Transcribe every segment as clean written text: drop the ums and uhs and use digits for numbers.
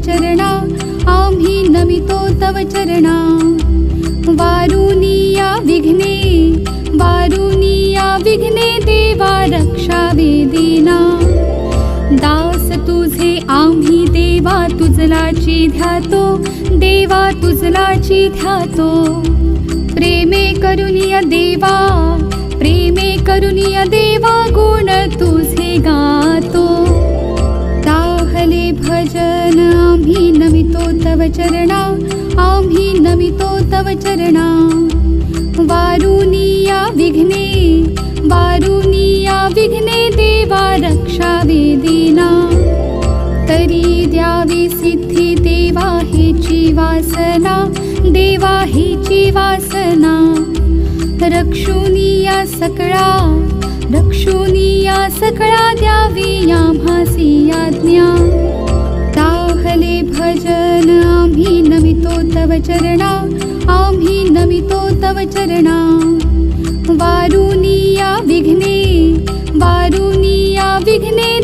चरणा आम्ही नमितो तव चरणा वारुनिया विघ्ने देवा रक्षा वेदीना दास तुझे आम्ही देवा तुझलाची ध्यातो देवा तुझलाची ध्यातो प्रेमे करुनिया देवा गुण तुझे गातो ताहले भजन आम्ही नमितो तव चरणा आम्ही नमितो तव चरणा वारुनिया विघ्ने देवा रक्षा वेदीना तरी द्यावी सिद्धी देवा हेची वासना रक्षुनिया सकळा द्यावी आम्हासी आज्ञा ताहले भजन आम्ही नमितो तव चरणा आम्ही नमितो तव चरणा वारुनिया विघ्ने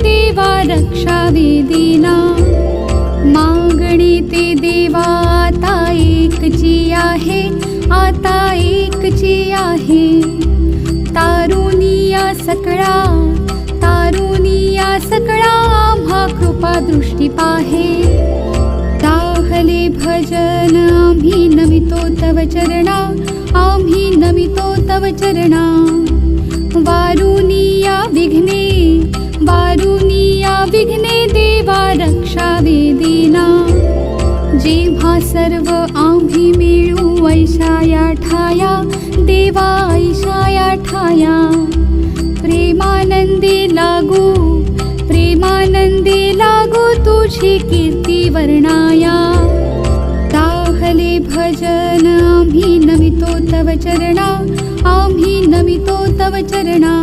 देवा रक्षा वेदीना मागणे ते देवा आता एकची आहे तारुनिया सकळा आम्हा कृपा दृष्टी पाहे ताहले भजन आम्ही नमितो तव चरणा आम्ही नमितो तव चरणा वारुनिया विघ्ने देवा रक्षा वेदीना जेव्हा सर्व आम्ही मिळू ऐशाया ठाया देवा ऐशाया ठाया प्रेमानंदी लागू तुझी कीर्ती वर्णाया ताहले भजन आम्ही नमितो तव चरणा आम्ही नमितो तव चरणा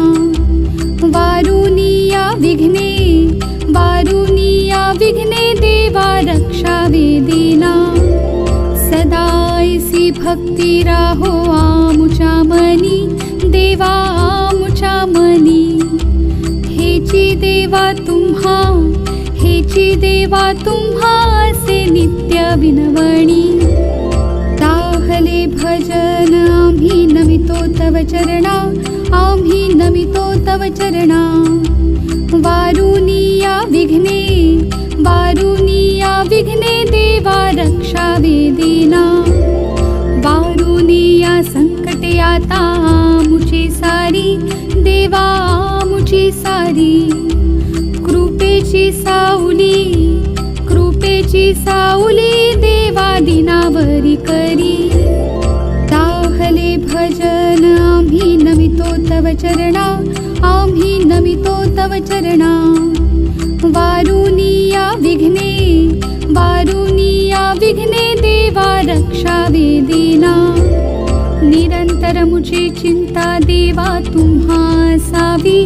वारुनिया विघ्ने देवा रक्षा वेदीना सदायसी भक्ती राहो आमुच्या मनी देवा आमुच्या मनी हेची देवा तुम्हा असे नित्य विनवणी ताहले भजन आम्ही नमितो तव चरणा आम्ही नमितो तव चरणा वारुनिया विघ्ने देवा रक्षा वेदीना वारुनिया संकटे आता आमुची सारी देवा आमुची सारी कृपेची साऊली देवा दिनावरी करी ताहले भजन आम्ही नमितो तव चरणा आम्ही नमितो तव चरणा वारुनिया विघ्ने देवा रक्षा वेदीना निरंतर मुझे चिंता देवा तुम्हा सावी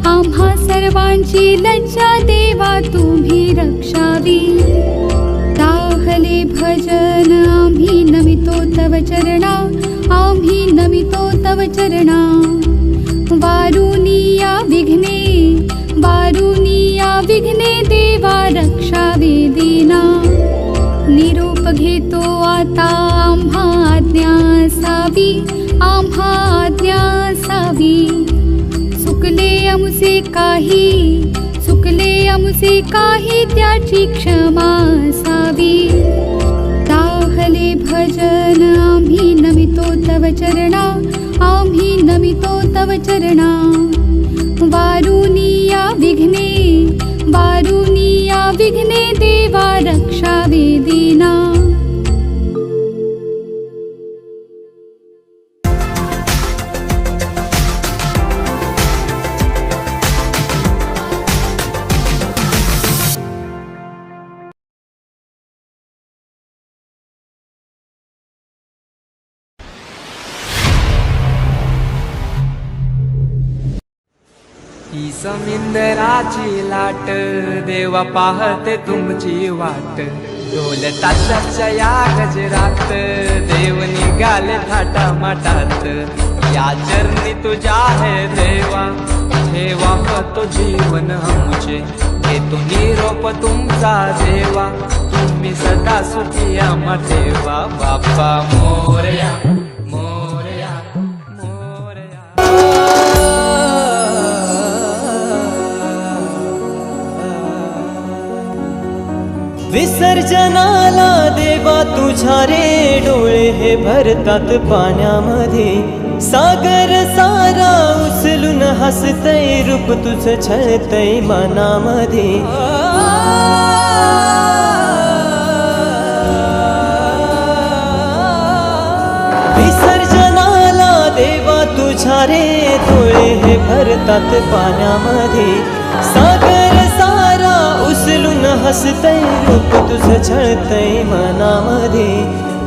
आम्हा सर्वांची लज्जा देवा तुम्ही रक्षावी ताहले भजन आम्ही नमितो तव चरणा आम्ही नमितो तव चरणा वारुनिया विघ्ने देवा रक्षा वेदीना निरोप घेतो आता आम्हा आज्ञा सावी चुकले आमचे काही त्याची क्षमा सावी ताहले भजन आम्ही नमितो तव चरणा आम्ही नमितो तव चरणा वारुनिया विघ्ने देवा रक्षा वेदीना ही समिंदराची लाट देवा पाहते तुमची वाट ढोल ताशाच्या या गजरात देव निघाले थाटा माटात या चरणी तुझ्या है देवा ठेवा तो जीवन आमचे घेतो निरोप तुमचा देवा तुम्ही सदा सुखी आम्हा ठेवा बाप्पा मोरया मोरया मोरया. विसर्जनाला देवा तुझ्या रे डोळे हे भरतात पाण्यामध्ये सागर सारा उचलून हसतय रूप तुझं छळतय मनामध्ये विसर्जनाला देवा तुझ्या रे डोळे हे भरतात पाण्यामध्ये सागर सारा उचलून हसतय रूप तुझं छळतय मनामध्ये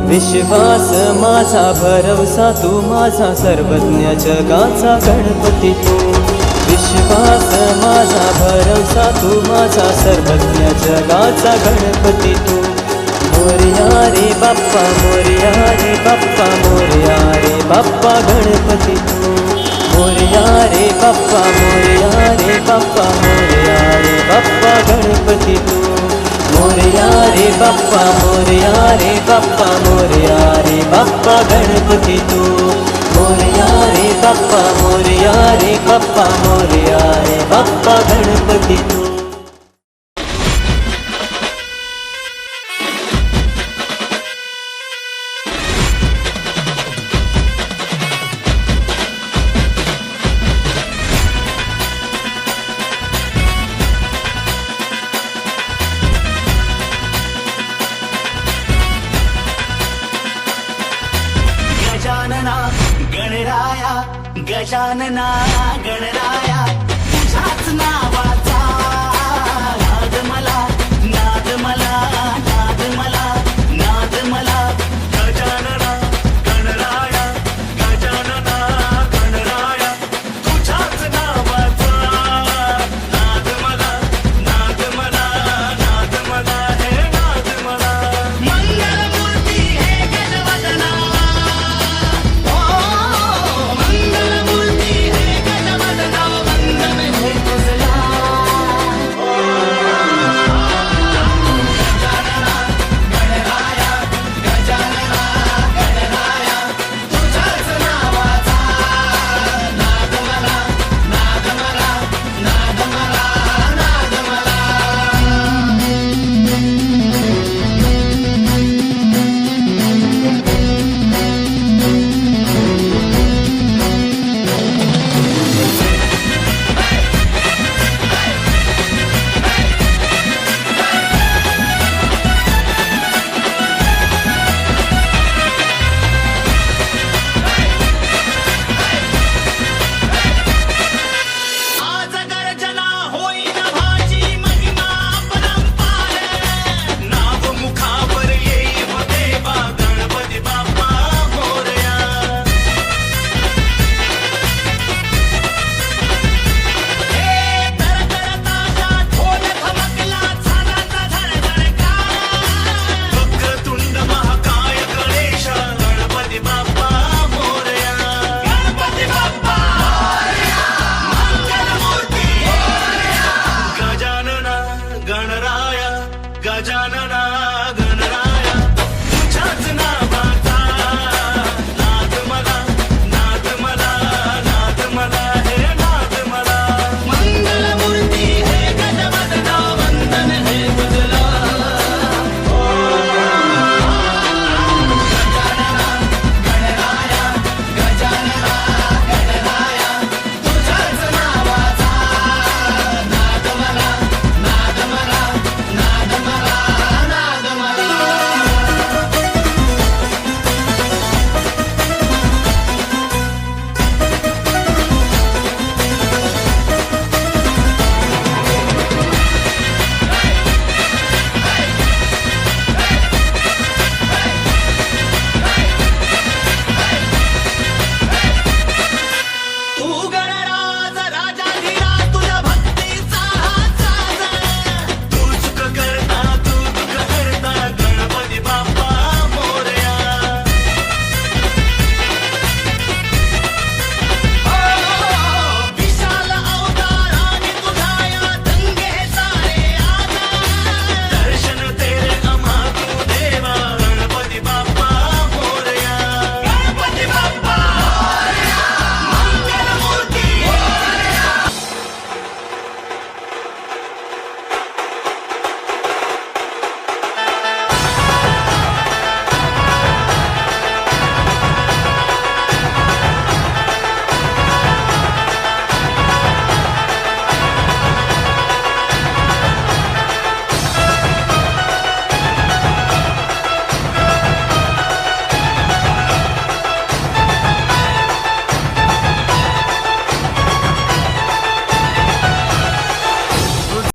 विश्वास माझा भरवसा तू माझा सर्वज्ञ जगाचा गणपती तू विश्वास माझा भरवसा तू माझा सर्वज्ञ जगाचा गणपती तू मोरया रे बाप्पा मोरया रे बाप्पा मोरया रे बाप्पा गणपती तू मोरया रे बाप्पा मोरया रे बाप्पा मोरया रे बाप्पा गणपती तू मोरया रे बाप्पा मोरया रे बाप्पा मोरया रे बाप्पा गणपती तू मोरया रे बाप्पा मोरया रे बाप्पा मोरया रे बाप्पा गणपती तू. गजानना गणराया गजानना गणराया